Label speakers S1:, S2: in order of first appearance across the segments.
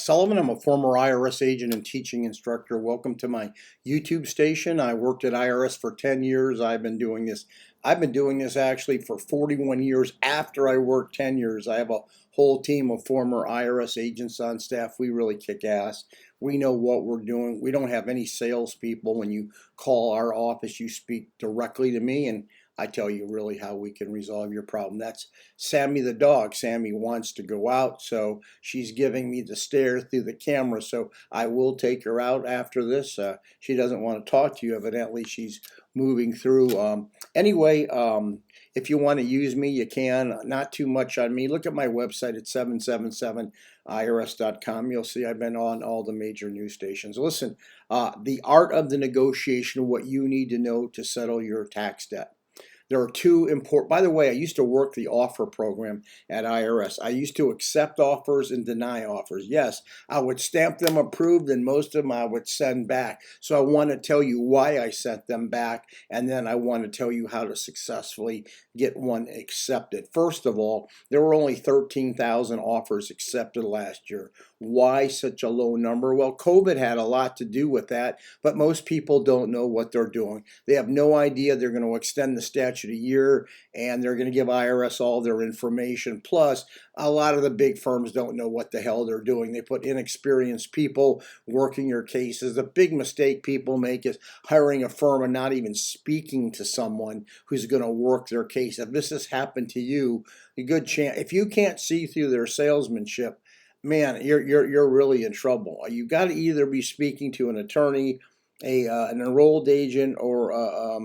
S1: Sullivan. I'm a former IRS agent and teaching instructor. Welcome to my YouTube station. I worked at IRS for 10 years. I've been doing this actually for 41 years after I worked 10 years. I have a whole team of former IRS agents on staff. We really kick ass. We know what we're doing. We don't have any salespeople. When you call our office, you speak directly to me, and I tell you really how we can resolve your problem. That's Sammy the dog. Sammy wants to go out, so she's giving me the stare through the camera, so I will take her out after this. She doesn't want to talk to you. Evidently, she's moving through. Anyway, if you want to use me, you can. Not too much on me. Look at my website at 777irs.com. You'll see I've been on all the major news stations. Listen, the art of the negotiation, what you need to know to settle your tax debt. There are two important, by the way, I used to work the offer program at IRS. I used to accept offers and deny offers. Yes, I would stamp them approved, and most of them I would send back. So I want to tell you why I sent them back, and then I want to tell you how to successfully get one accepted. First of all, there were only 13,000 offers accepted last year. Why such a low number? Well, COVID had a lot to do with that, but most people don't know what they're doing. They have no idea they're going to extend the statute a year, and they're going to give IRS all their information. Plus, a lot of the big firms don't know what the hell they're doing. They put inexperienced people working your cases. The big mistake people make is hiring a firm and not even speaking to someone who's going to work their case. If this has happened to you, a good chance, if you can't see through their salesmanship, man, you're really in trouble. You've got to either be speaking to an attorney, an enrolled agent, or a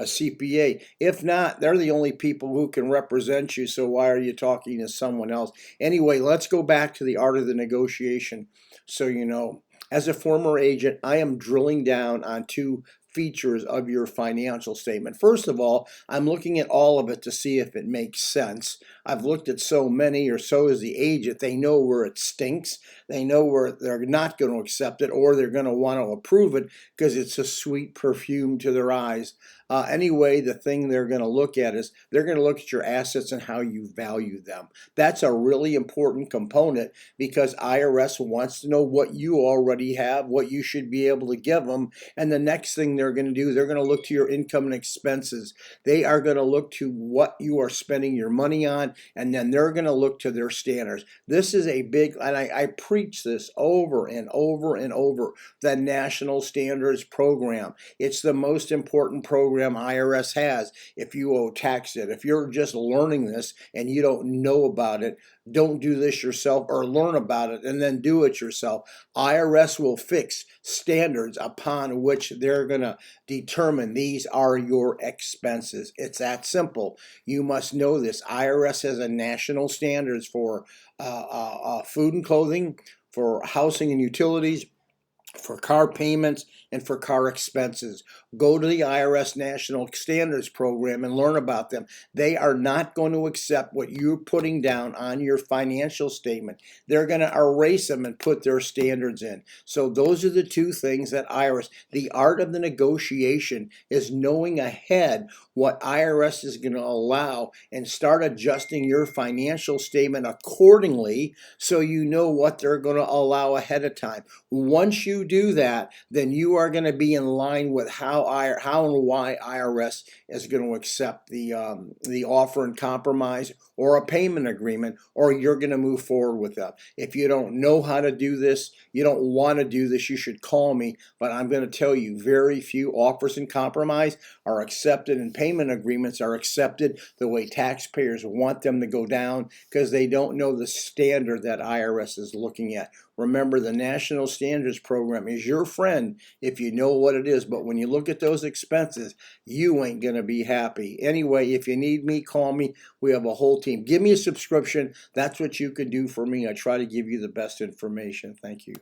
S1: CPA. If not, they're the only people who can represent you, so why are you talking to someone else? Anyway, let's go back to the art of the negotiation. So you know, as a former agent, I am drilling down on two features of your financial statement. First of all, I'm looking at all of it to see if it makes sense. I've looked at so many, or so is the agent. They know where it stinks. They know where they're not going to accept it, or they're going to want to approve it because it's a sweet perfume to their eyes. Anyway, the thing they're going to look at is they're going to look at your assets and how you value them. That's a really important component because IRS wants to know what you already have, what you should be able to give them, and the next thing they're going to do, they're going to look to your income and expenses. They are going to look to what you are spending your money on, and then they're going to look to their standards. This is a big, and I preach this over and over and over, the National Standards Program. It's the most important program IRS has. If you owe tax debt, if you're just learning this and you don't know about it, don't do this yourself, or learn about it and then do it yourself. IRS will fix standards upon which they're going to determine these are your expenses. It's that simple. You must know this. IRS has a national standards for food and clothing, for housing and utilities, for car payments, and for car expenses. Go to the IRS National Standards Program and learn about them. They are not going to accept what you're putting down on your financial statement. They're going to erase them and put their standards in. So those are the two things that IRS, the art of the negotiation is knowing ahead what IRS is going to allow and start adjusting your financial statement accordingly so you know what they're going to allow ahead of time. Once you do that, then you are going to be in line with how and why IRS is going to accept the offer and compromise or a payment agreement, or you're going to move forward with that. If you don't know how to do this, you don't want to do this, you should call me. But I'm going to tell you, very few offers and compromise are accepted, and payment agreements are accepted the way taxpayers want them to go down because they don't know the standard that IRS is looking at. Remember, the National Standards Program is your friend if you know what it is, but when you look at those expenses, you ain't going to be happy. Anyway, if you need me, call me. We have a whole team. Give me a subscription. That's what you can do for me. I try to give you the best information. Thank you.